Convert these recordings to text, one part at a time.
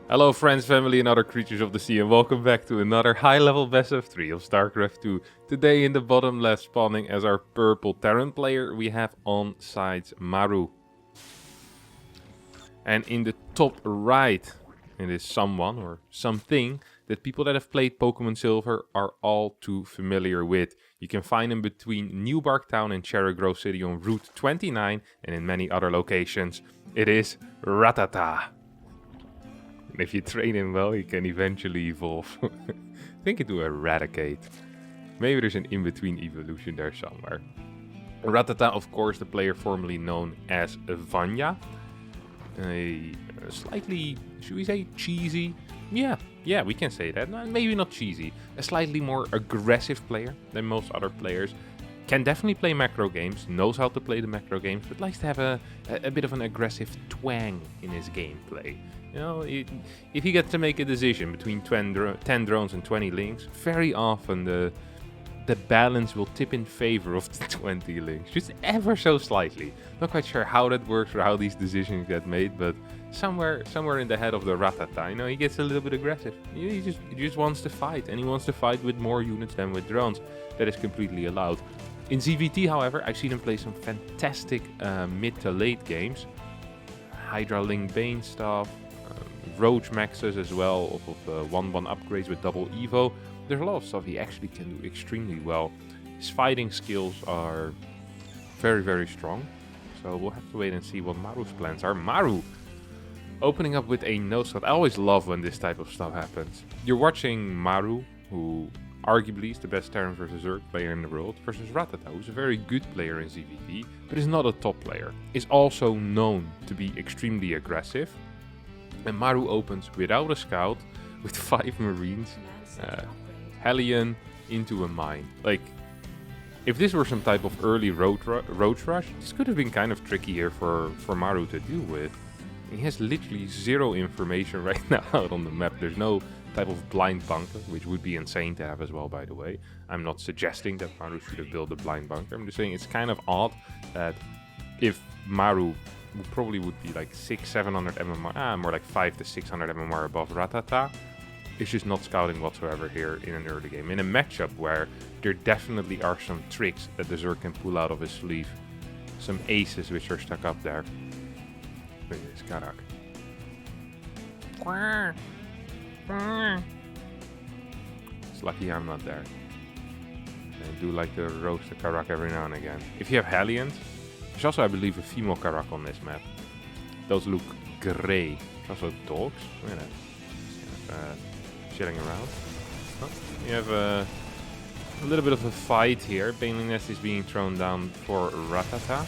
Hello friends, family and other creatures of the sea, and welcome back to another high-level best of 3 of StarCraft 2. Today in the bottom left, spawning as our purple Terran player, we have on sides Maru. And in the top right, it is someone or something that people that have played Pokemon Silver are all too familiar with. You can find him between New Bark Town and Cherry Grove City on Route 29 and in many other locations. It is Rattata. And if you train him well, he can eventually evolve. Think into Eradicate. Maybe there's an in-between evolution there somewhere. Rattata, of course, the player formerly known as Vanya. A slightly, should we say, cheesy? Yeah, we can say that. No, maybe not cheesy. A slightly more aggressive player than most other players. Can definitely play macro games, knows how to play the macro games, but likes to have a bit of an aggressive twang in his gameplay. You know, if he gets to make a decision between 10 drones and 20 links, very often the balance will tip in favor of the 20 links, just ever so slightly. Not quite sure how that works or how these decisions get made, but somewhere in the head of the Rattata, you know, he gets a little bit aggressive. He just wants to fight, and he wants to fight with more units than with drones. That is completely allowed. In ZVT, however, I've seen him play some fantastic mid to late games. Hydra Link Bane stuff, Roach Maxes as well, of 1-1 upgrades with double Evo. There's a lot of stuff he actually can do extremely well. His fighting skills are very, very strong. So we'll have to wait and see what Maru's plans are. Maru! Opening up with a no-shot. I always love when this type of stuff happens. You're watching Maru, who arguably is the best Terran versus Zerg player in the world, versus Rattata, who's a very good player in ZVT, but is not a top player. Is also known to be extremely aggressive. And Maru opens without a scout, with 5 Marines, Hellion into a mine. Like, if this were some type of early roach rush, this could have been kind of tricky here for Maru to deal with. He has literally zero information right now out on the map. There's no type of blind bunker, which would be insane to have as well, by the way. I'm not suggesting that Maru should have built a blind bunker. I'm just saying it's kind of odd that if Maru probably would be like 600-700 MMR, more like 500 to 600 MMR above Rattata, it's just not scouting whatsoever here in an early game. In a matchup where there definitely are some tricks that the Zerg can pull out of his sleeve. Some aces which are stuck up there. Look at this Karak. It's lucky I'm not there. I do like to roast the Karak every now and again. If you have Hellions, there's also, I believe, a female Karak on this map. Those look grey. Also dogs. Look at that. Chilling around. Oh, you have a little bit of a fight here. Baneling Nest is being thrown down for Rattata.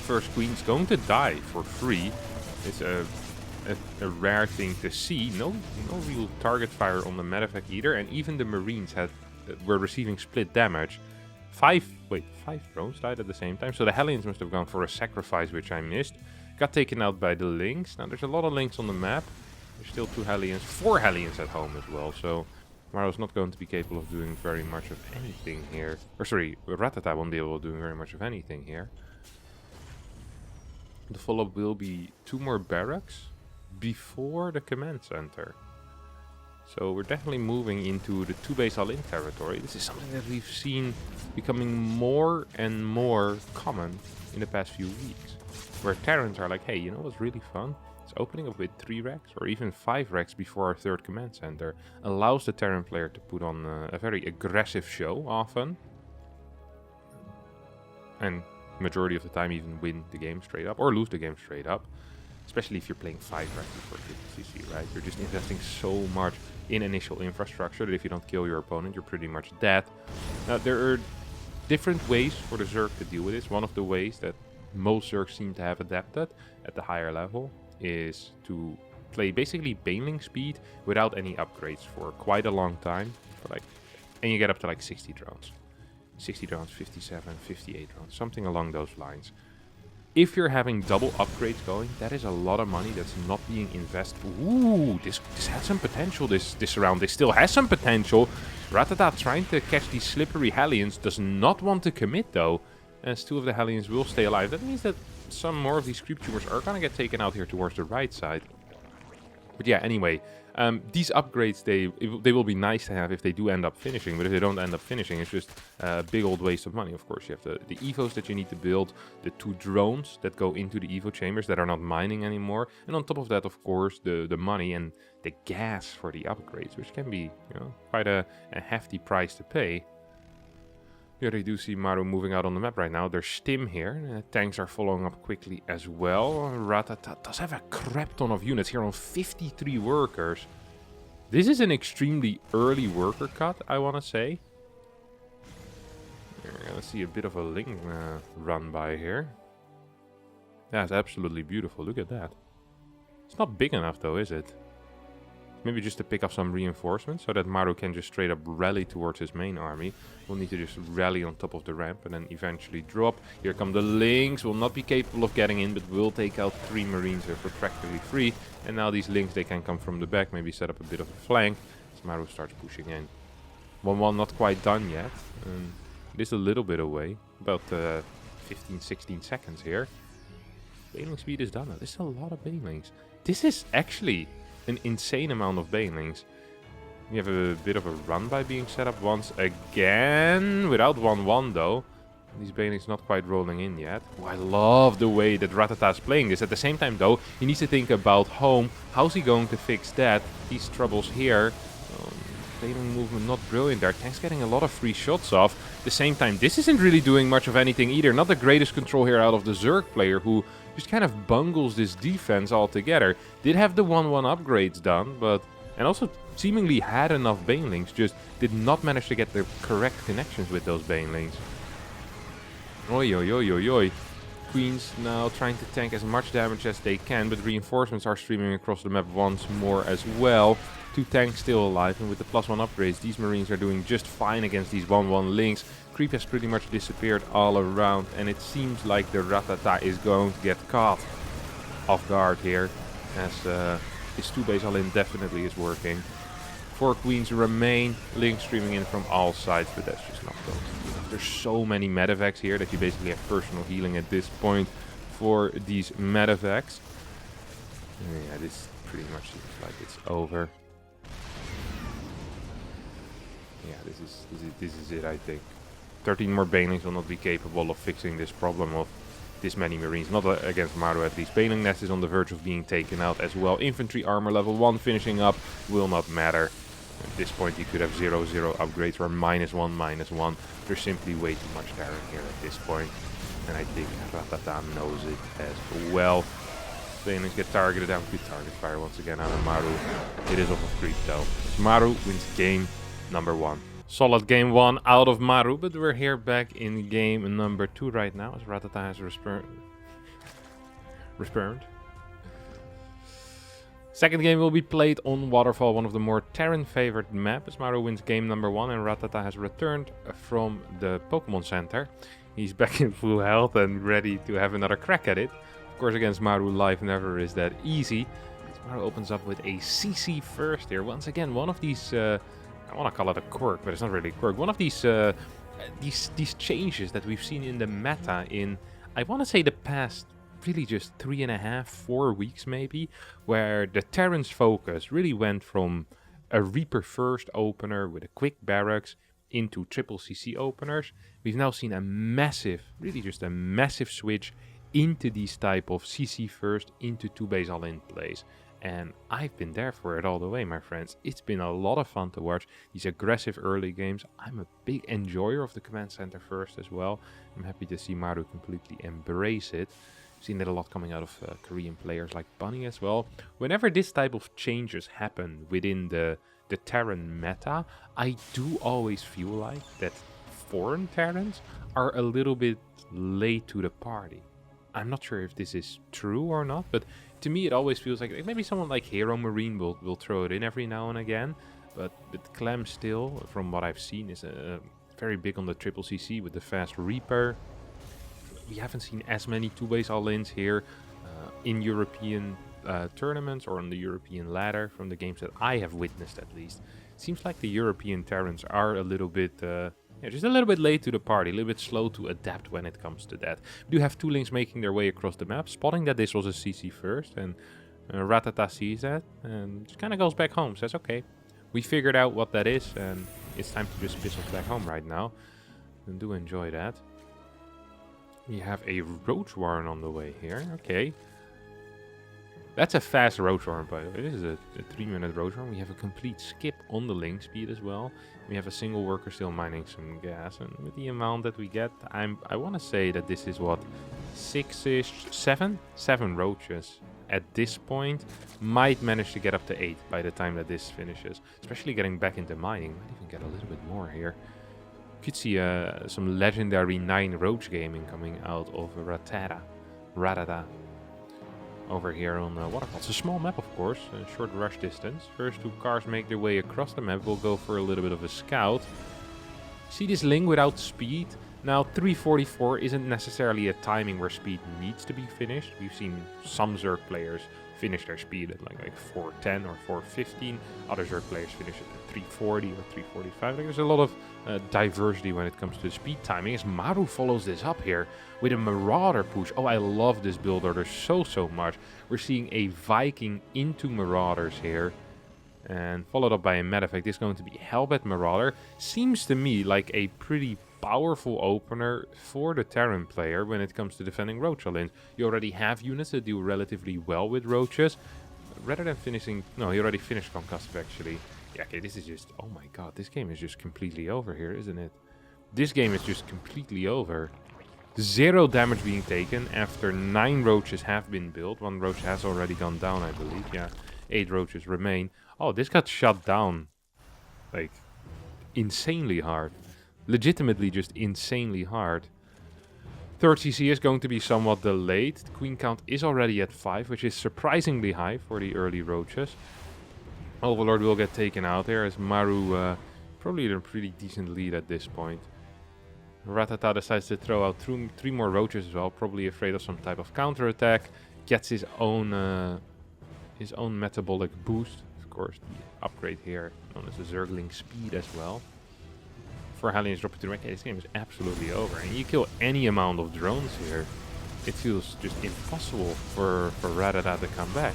First Queen's going to die for free. It's a rare thing to see. No real target fire on the medevac either, and even the Marines were receiving split damage. 5 drones died at the same time, so the Hellions must have gone for a sacrifice, which I missed. Got taken out by the Lynx. Now there's a lot of Lynx on the map. There's still 2 Hellions, 4 Hellions at home as well, so Maru's not going to be capable of doing very much of anything here. Or sorry, Rattata won't be able to do very much of anything here. The follow-up will be 2 more barracks before the command center. So we're definitely moving into the 2-base all-in territory. This is something that we've seen becoming more and more common in the past few weeks. Where Terrans are like, hey, you know what's really fun? It's opening up with 3 racks or even 5 racks before our 3rd command center. Allows the Terran player to put on a very aggressive show often. And majority of the time even win the game straight up or lose the game straight up. Especially if you're playing 5 racks before 50cc, right? You're just investing so much in initial infrastructure that if you don't kill your opponent, you're pretty much dead. Now, there are different ways for the Zerg to deal with this. One of the ways that most Zergs seem to have adapted at the higher level is to play basically Baneling speed without any upgrades for quite a long time. And you get up to like 60 drones. 60 drones, 57, 58 drones, something along those lines. If you're having double upgrades going, that is a lot of money that's not being invested. Ooh, this had some potential this round. This still has some potential. Rattata trying to catch these slippery Hellions, does not want to commit though, as 2 of the Hellions will stay alive. That means that some more of these creep tumors are gonna get taken out here towards the right side. But yeah, anyway, these upgrades, they will be nice to have if they do end up finishing. But if they don't end up finishing, it's just a big old waste of money. Of course, you have the evos that you need to build, the 2 drones that go into the evo chambers that are not mining anymore. And on top of that, of course, the money and the gas for the upgrades, which can be, you know, quite a hefty price to pay. Here they do see Maru moving out on the map right now. There's Stim here. Tanks are following up quickly as well. Rattata does have a crap ton of units here on 53 workers. This is an extremely early worker cut, I want to say. We're going to see a bit of a Ling run by here. That's absolutely beautiful. Look at that. It's not big enough though, is it? Maybe just to pick up some reinforcements so that Maru can just straight up rally towards his main army. We'll need to just rally on top of the ramp and then eventually drop. Here come the Lings. Will not be capable of getting in, but will take out 3 Marines here for practically free. And now these Lings, they can come from the back, maybe set up a bit of a flank as Maru starts pushing in. 1-1 not quite done yet. It is a little bit away, about 15-16 seconds here. Baneling speed is done. This is a lot of Banelings. This is actually an insane amount of Banelings. We have a bit of a run by being set up once again. Without 1-1 though. These Banelings not quite rolling in yet. Oh, I love the way that Rattata is playing this. At the same time though, he needs to think about home. How's he going to fix that? These troubles here. Baneling movement not brilliant there. Tank's getting a lot of free shots off. At the same time, this isn't really doing much of anything either. Not the greatest control here out of the Zerg player, who just kind of bungles this defense altogether. Did have the 1-1 upgrades done, but... and also seemingly had enough Banelings, just did not manage to get the correct connections with those Banelings. Oi, oi, oi, oi, oi. Queens now trying to tank as much damage as they can, but reinforcements are streaming across the map once more as well. 2 tanks still alive, and with the +1 upgrades, these Marines are doing just fine against these 1-1 Lings. Creep has pretty much disappeared all around, and it seems like the Rattata is going to get caught off guard here, as his 2 base all in definitely is working. 4 Queens remain, Lings streaming in from all sides, but that's just not going to be enough. There's so many medevacs here that you basically have personal healing at this point for these medevacs. Yeah, this pretty much seems like it's over. Yeah, this is it, I think. 13 more Banelings will not be capable of fixing this problem of this many Marines. Not against Maru at least. Baneling Nest is on the verge of being taken out as well. Infantry armor level 1 finishing up will not matter. At this point you could have 0-0 upgrades or -1/-1. There's simply way too much terror here at this point. And I think Rattata knows it as well. Banelings get targeted out. Good target fire once again out of Maru. It is off of creep though. Maru wins game number 1. Solid game 1 out of Maru, but we're here back in game number 2 right now as Rattata has returned. Second game will be played on Waterfall, one of the more Terran favored maps, as Maru wins game number 1 and Rattata has returned from the Pokemon Center. He's back in full health and ready to have another crack at it. Of course, against Maru, life never is that easy. Maru opens up with a CC first here. Once again, one of these... I want to call it a quirk, but it's not really a quirk. One of these changes that we've seen in the meta in, I want to say, the past really just 3.5-4 weeks maybe, where the Terran's focus really went from a Reaper first opener with a quick barracks into triple CC openers. We've now seen a massive, really just a massive switch into these type of CC first into 2 base all-in plays. And I've been there for it all the way, my friends. It's been a lot of fun to watch these aggressive early games. I'm a big enjoyer of the command center first as well. I'm happy to see Maru completely embrace it. I've seen that a lot coming out of Korean players like Bunny as well. Whenever this type of changes happen within the Terran meta, I do always feel like that foreign Terrans are a little bit late to the party. I'm not sure if this is true or not, but to me it always feels like maybe someone like Hero Marine will throw it in every now and again. But Clem still, from what I've seen, is very big on the triple CC with the fast Reaper. We haven't seen as many 2-base all-ins here in European tournaments or on the European ladder from the games that I have witnessed at least. It seems like the European Terrans are a little bit... just a little bit late to the party, a little bit slow to adapt when it comes to that. We do have 2 Lings making their way across the map, spotting that this was a CC first, and Rattata sees that and just kind of goes back home. Says, okay, we figured out what that is and it's time to just piss off back home right now. And do enjoy that. We have a Roach Warren on the way here. Okay. That's a fast Roach Warren, by the way. This is a 3-minute Roach Warren. We have a complete skip on the link speed as well. We have a single worker still mining some gas. And with the amount that we get, I want to say that this is what, 6-ish, 7 roaches at this point. Might manage to get up to 8 by the time that this finishes. Especially getting back into mining. Might even get a little bit more here. You could see some legendary 9 roach gaming coming out of Rattata. Over here on Waterfall. It's a small map, of course, a short rush distance. First 2 cars make their way across the map. We'll go for a little bit of a scout. See this ling without speed? Now, 3:44 isn't necessarily a timing where speed needs to be finished. We've seen some Zerg players finish their speed at like 4:10 or 4:15. Other Zerg players finish it at 3:40 or 3:45. Like, there's a lot of diversity when it comes to speed timing. As Maru follows this up here with a Marauder push. Oh, I love this build order so much. We're seeing a Viking into Marauders here. And followed up by a Medevac. This is going to be Hellbat Marauder. Seems to me like a pretty powerful opener for the Terran player when it comes to defending Roach lanes. You already have units that do relatively well with Roaches. Rather than finishing... No, he already finished Concussive actually. Yeah, okay, this is just... Oh my god, this game is just completely over here, isn't it? This game is just completely over. 0 damage being taken after 9 roaches have been built. 1 roach has already gone down, I believe. Yeah, 8 roaches remain. Oh, this got shut down. Like, insanely hard. Legitimately just insanely hard. 3rd CC is going to be somewhat delayed. The queen count is already at 5, which is surprisingly high for the early roaches. Overlord will get taken out there as Maru probably in a pretty decent lead at this point. Rattata decides to throw out 3 more roaches as well, probably afraid of some type of counterattack. Gets his own metabolic boost. Of course, the upgrade here, known as the Zergling speed as well. For Hellions dropping to the rank, this game is absolutely over. And you kill any amount of drones here, it feels just impossible for Rattata to come back.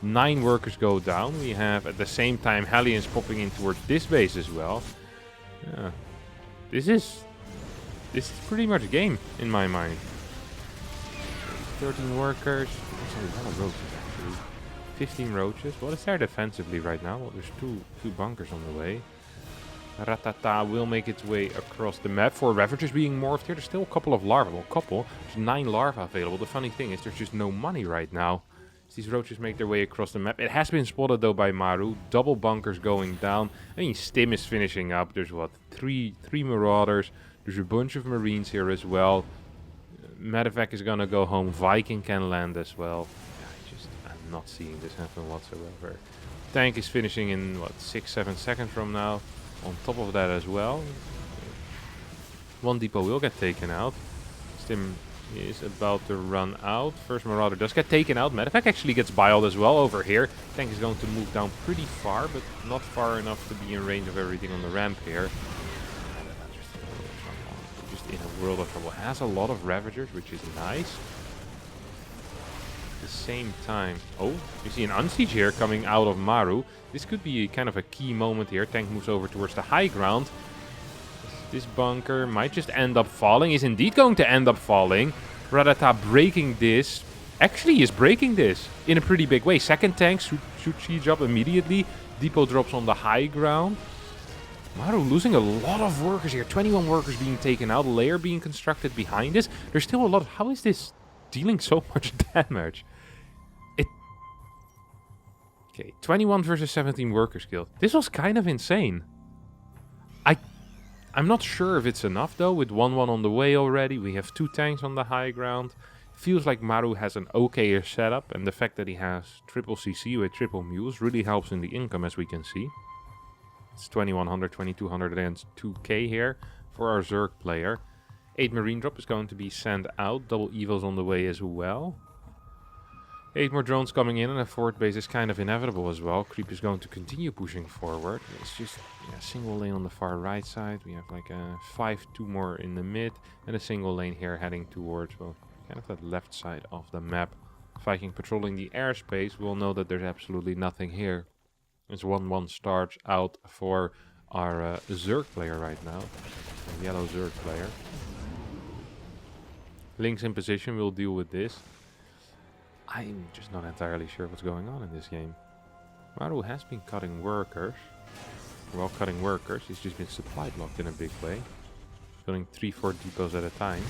9 workers go down. We have at the same time Hellions popping in towards this base as well. Yeah. This is pretty much a game in my mind. 13 workers. There's a lot of roaches actually. 15 roaches. What is there defensively right now? Well, there's two bunkers on the way. Rattata will make its way across the map. 4 Ravagers being morphed here. There's still a couple of larvae. Well, There's 9 larvae available. The funny thing is there's just no money right now. As these roaches make their way across the map. It has been spotted though by Maru. Double bunkers going down. I mean, Stim is finishing up. There's what? 3 Marauders. There's a bunch of Marines here as well. Medevac is gonna go home. Viking can land as well. I'm not seeing this happen whatsoever. Tank is finishing in what, 6-7 seconds from now. On top of that as well, 1 depot will get taken out. Stim is about to run out. First Marauder does get taken out. Medevac actually gets biled as well over here. Tank is going to move down pretty far, but not far enough to be in range of everything on the ramp here. Just in a world of trouble. Has a lot of Ravagers, which is nice. At the same time, oh, you see an unsiege here coming out of Maru. This could be kind of a key moment here. Tank moves over towards the high ground. This bunker might just end up falling. Is indeed going to end up falling. Rattata breaking this. Actually is breaking this in a pretty big way. Second tank should siege up immediately. Depot drops on the high ground. Maru losing a lot of workers here. 21 workers being taken out. Layer being constructed behind this. There's still a lot of... How is this dealing so much damage? Okay, 21 versus 17 workers killed. This was kind of insane. I'm not sure if it's enough though, with 1-1 on the way already. We have 2 tanks on the high ground. Feels like Maru has an okayish setup, and the fact that he has triple CC with triple mules really helps in the income, as we can see. It's 2100, 2200 and 2k here for our Zerg player. 8 Marine drop is going to be sent out. Double evils on the way as well. 8 more drones coming in, and a forward base is kind of inevitable as well. Creep is going to continue pushing forward. It's just a single lane on the far right side. We have like a 2 more in the mid, and a single lane here heading towards, well, kind of that left side of the map. Viking patrolling the airspace will know that there's absolutely nothing here. It's 1-1 starts out for our Zerg player right now. A yellow Zerg player. Link's in position, we'll deal with this. I'm just not entirely sure what's going on in this game. Maru has been cutting workers. Well, cutting workers, he's just been supply blocked in a big way. Building 3-4 depots at a time.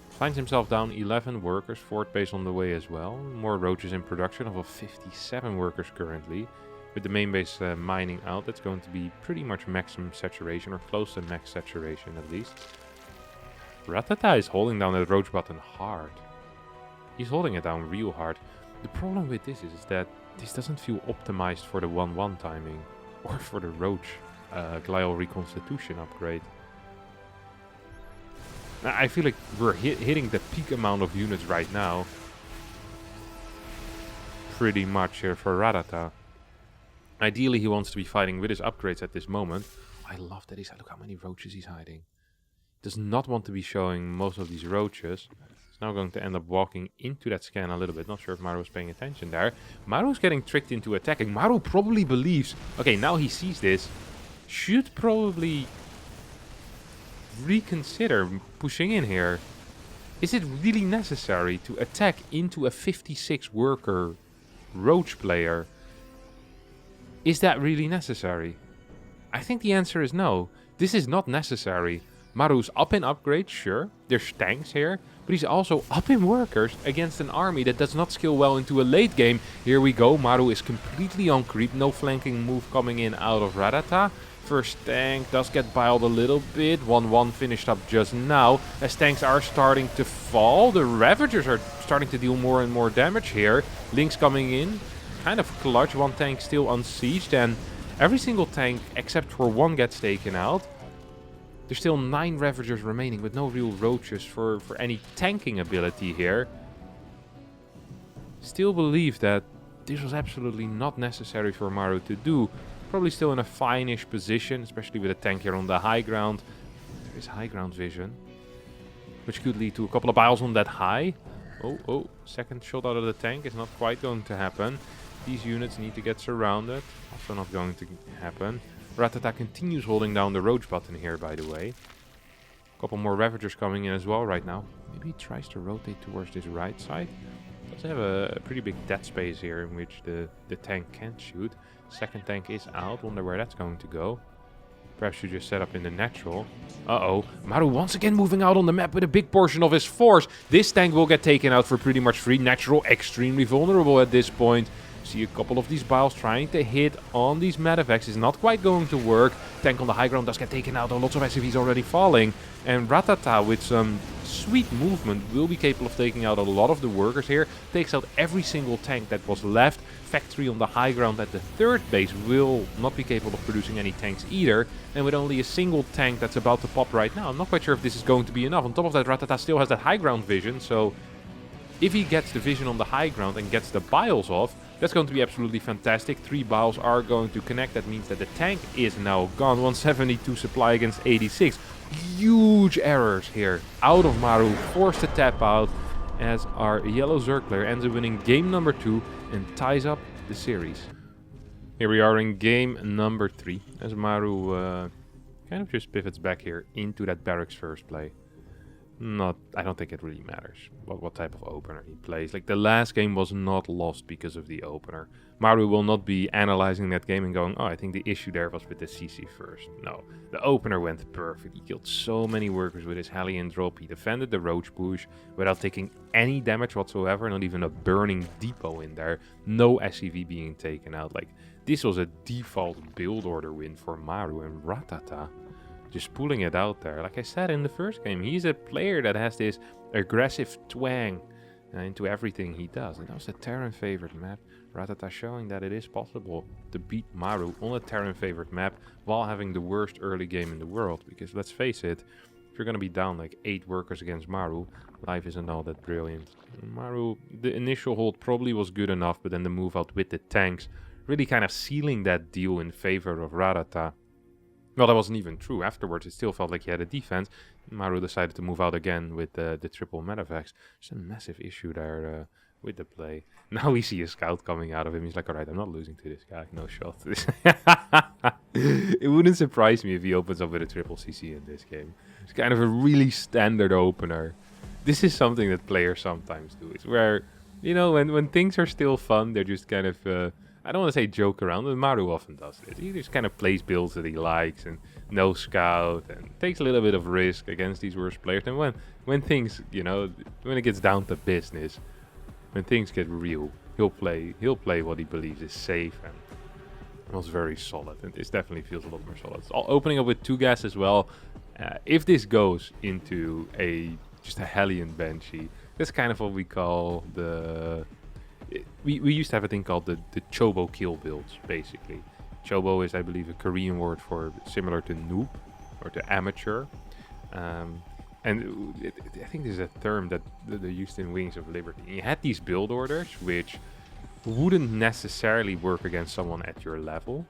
Finds himself down 11 workers, fort base on the way as well. More roaches in production of 57 workers currently. With the main base mining out, that's going to be pretty much maximum saturation, or close to max saturation at least. Rattata is holding down that roach button hard. He's holding it down real hard. The problem with this is that this doesn't feel optimized for the 1-1 timing. Or for the roach glial reconstitution upgrade. Now, I feel like we're hitting the peak amount of units right now. Pretty much here for Rattata. Ideally, he wants to be fighting with his upgrades at this moment. I love that he's... Look how many roaches he's hiding. Does not want to be showing most of these roaches. He's now going to end up walking into that scan a little bit. Not sure if Maru was paying attention there. Maru's getting tricked into attacking. Maru probably believes... Okay, now he sees this. Should probably... reconsider pushing in here. Is it really necessary to attack into a 56 worker roach player? Is that really necessary? I think the answer is no. This is not necessary. Maru's up in upgrades, sure. There's tanks here. But he's also up in workers against an army that does not scale well into a late game. Here we go. Maru is completely on creep. No flanking move coming in out of Rattata. First tank does get biled a little bit. 1-1 finished up just now. As tanks are starting to fall, the Ravagers are starting to deal more and more damage here. Link's coming in. Kind of clutch. One tank still unsieged. And every single tank except for one gets taken out. There's still 9 Ravagers remaining with no real roaches for any tanking ability here. Still believe that this was absolutely not necessary for Maru to do. Probably still in a fine-ish position, especially with a tank here on the high ground. There is high ground vision, which could lead to a couple of biles on that high. Oh, second shot out of the tank is not quite going to happen. These units need to get surrounded. Also not going to happen. Rattata continues holding down the roach button here, by the way. A couple more Ravagers coming in as well right now. Maybe he tries to rotate towards this right side. Does have a pretty big dead space here in which the tank can't shoot. Second tank is out. Wonder where that's going to go. Perhaps you just set up in the natural. Uh-oh. Maru once again moving out on the map with a big portion of his force. This tank will get taken out for pretty much free. Natural, extremely vulnerable at this point. See a couple of these biles trying to hit on these medevacs. Is not quite going to work. Tank on the high ground does get taken out. Lots of SCVs already falling. And Rattata with some sweet movement will be capable of taking out a lot of the workers here. Takes out every single tank that was left. Factory on the high ground at the third base will not be capable of producing any tanks either. And with only a single tank that's about to pop right now, I'm not quite sure if this is going to be enough. On top of that, Rattata still has that high ground vision. So if he gets the vision on the high ground and gets the biles off, that's going to be absolutely fantastic. 3 biles are going to connect. That means that the tank is now gone. 172 supply against 86. Huge errors here out of Maru. Forced to tap out as our yellow Zerg player ends up winning game number 2 and ties up the series. Here we are in game number 3 as Maru kind of just pivots back here into that barracks first play. I don't think it really matters what type of opener he plays. Like, the last game was not lost because of the opener. Maru will not be analyzing that game and going, oh, I think the issue there was with the CC first. No, the opener went perfect. He killed so many workers with his Hellion drop. He defended the roach push without taking any damage whatsoever. Not even a burning depot in there. No SCV being taken out. Like, this was a default build order win for Maru, and Rattata just pulling it out there. Like I said in the first game, he's a player that has this aggressive twang into everything he does. And that was a Terran favored map. Rattata showing that it is possible to beat Maru on a Terran favored map while having the worst early game in the world. Because let's face it, if you're going to be down like 8 workers against Maru, life isn't all that brilliant. Maru, the initial hold probably was good enough, but then the move out with the tanks really kind of sealing that deal in favor of Rattata. Well, that wasn't even true. Afterwards, it still felt like he had a defense. Maru decided to move out again with the triple medevacs. It's a massive issue there with the play. Now we see a scout coming out of him. He's like, all right, I'm not losing to this guy. No shot. It wouldn't surprise me if he opens up with a triple CC in this game. It's kind of a really standard opener. This is something that players sometimes do. It's where, when things are still fun, they're just kind of, I don't want to say joke around, but Maru often does it. He just kind of plays builds that he likes and no scout and takes a little bit of risk against these worst players. And when things, when it gets down to business, when things get real, he'll play what he believes is safe and was very solid. And this definitely feels a lot more solid. It's all opening up with 2 gas as well. If this goes into just a Hellion Banshee, that's kind of what we call we used to have a thing called the Chobo kill builds, basically. Chobo is, I believe, a Korean word for similar to noob or to amateur. And I think there's a term that they used in Wings of Liberty. And you had these build orders which wouldn't necessarily work against someone at your level,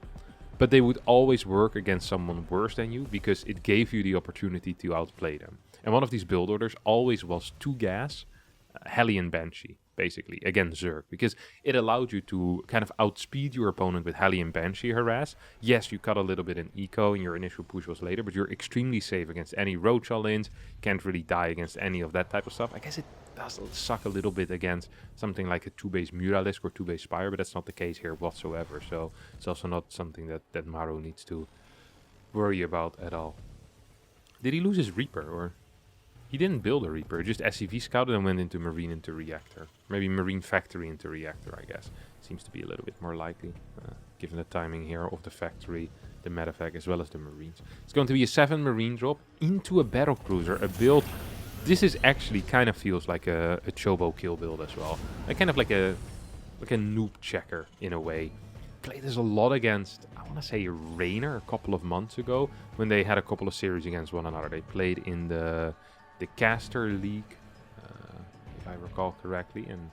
but they would always work against someone worse than you because it gave you the opportunity to outplay them. And one of these build orders always was 2 gas, Hellion Banshee, basically, against Zerg, because it allowed you to kind of outspeed your opponent with Hellion Banshee harass. Yes, you cut a little bit in eco and your initial push was later, but you're extremely safe against any roach all-ins, can't really die against any of that type of stuff. I guess it does suck a little bit against something like a 2-base Muralisk or 2-base Spire, but that's not the case here whatsoever, so it's also not something that Maru needs to worry about at all. Did he lose his Reaper, or... He didn't build a Reaper, just SCV scouted and went into Marine into Reactor. Maybe Marine Factory into Reactor, I guess. Seems to be a little bit more likely, given the timing here of the Factory, the Medevac, as well as the Marines. It's going to be a 7 Marine drop into a Battle Cruiser, a build. This is actually kind of feels like a Chobo kill build as well. Kind of like a noob checker in a way. Played this a lot against, I want to say, Rainer a couple of months ago, when they had a couple of series against one another. They played in the Caster League, if I recall correctly, and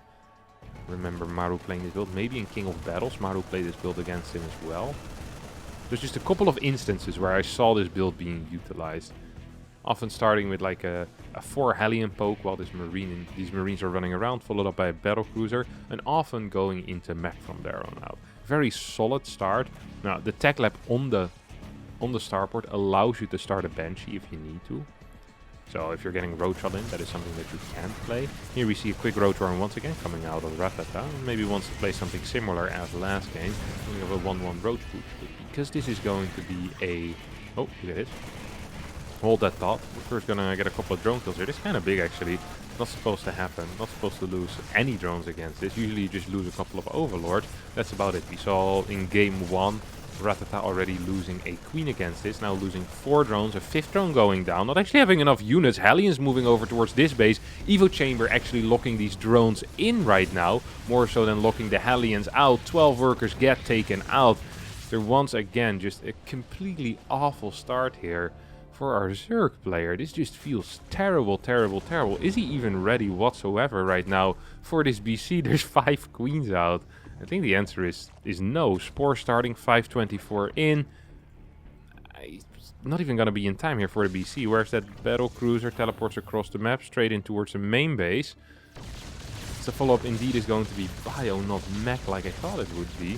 remember Maru playing this build. Maybe in King of Battles, Maru played this build against him as well. There's just a couple of instances where I saw this build being utilized. Often starting with like a 4 Hellion poke while these Marines are running around, followed up by a Battle Cruiser, and often going into mech from there on out. Very solid start. Now, the Tech Lab on the starport allows you to start a Banshee if you need to. So if you're getting Roach all in, that is something that you can play. Here we see a quick Roach Warren once again coming out of Rattata. Maybe wants to play something similar as last game. We have a 1-1 Roach push. But because this is going to be a... Oh, look at this. Hold that thought. We're first going to get a couple of drone kills here. This is kind of big actually. Not supposed to happen. Not supposed to lose any drones against this. Usually you just lose a couple of Overlords. That's about it. We saw in game 1... Rattata already losing a queen against this, now losing 4 drones, a 5th drone going down, not actually having enough units. Hellions moving over towards this base. Evo Chamber actually locking these drones in right now, more so than locking the Hellions out. 12 workers get taken out. There once again just a completely awful start here for our Zerg player. This just feels terrible, terrible, terrible. Is he even ready whatsoever right now for this BC? There's 5 queens out. I think the answer is no. Spore starting, 524 in. Not even going to be in time here for the BC. Where's that Battle Cruiser? Teleports across the map, straight in towards the main base. The follow-up indeed is going to be bio, not mech like I thought it would be.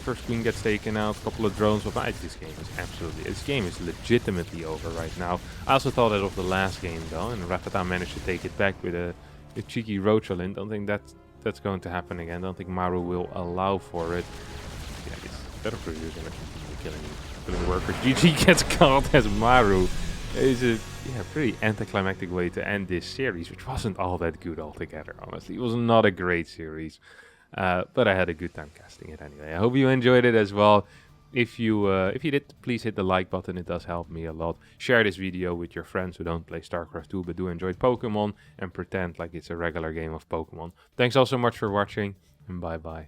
First queen gets taken out, couple of drones. But this game is legitimately over right now. I also thought that of the last game though, and Rattata managed to take it back with a cheeky Roachalin. Don't think that's going to happen again. Don't think Maru will allow for it. Yeah, this Battle Cruiser is going to continue killing workers. GG gets caught as Maru. It's a pretty anticlimactic way to end this series, which wasn't all that good altogether, honestly. It was not a great series, but I had a good time casting it anyway. I hope you enjoyed it as well. If you did, please hit the like button. It does help me a lot. Share this video with your friends who don't play StarCraft 2 but do enjoy Pokemon, and pretend like it's a regular game of Pokemon. Thanks all so much for watching, and bye bye.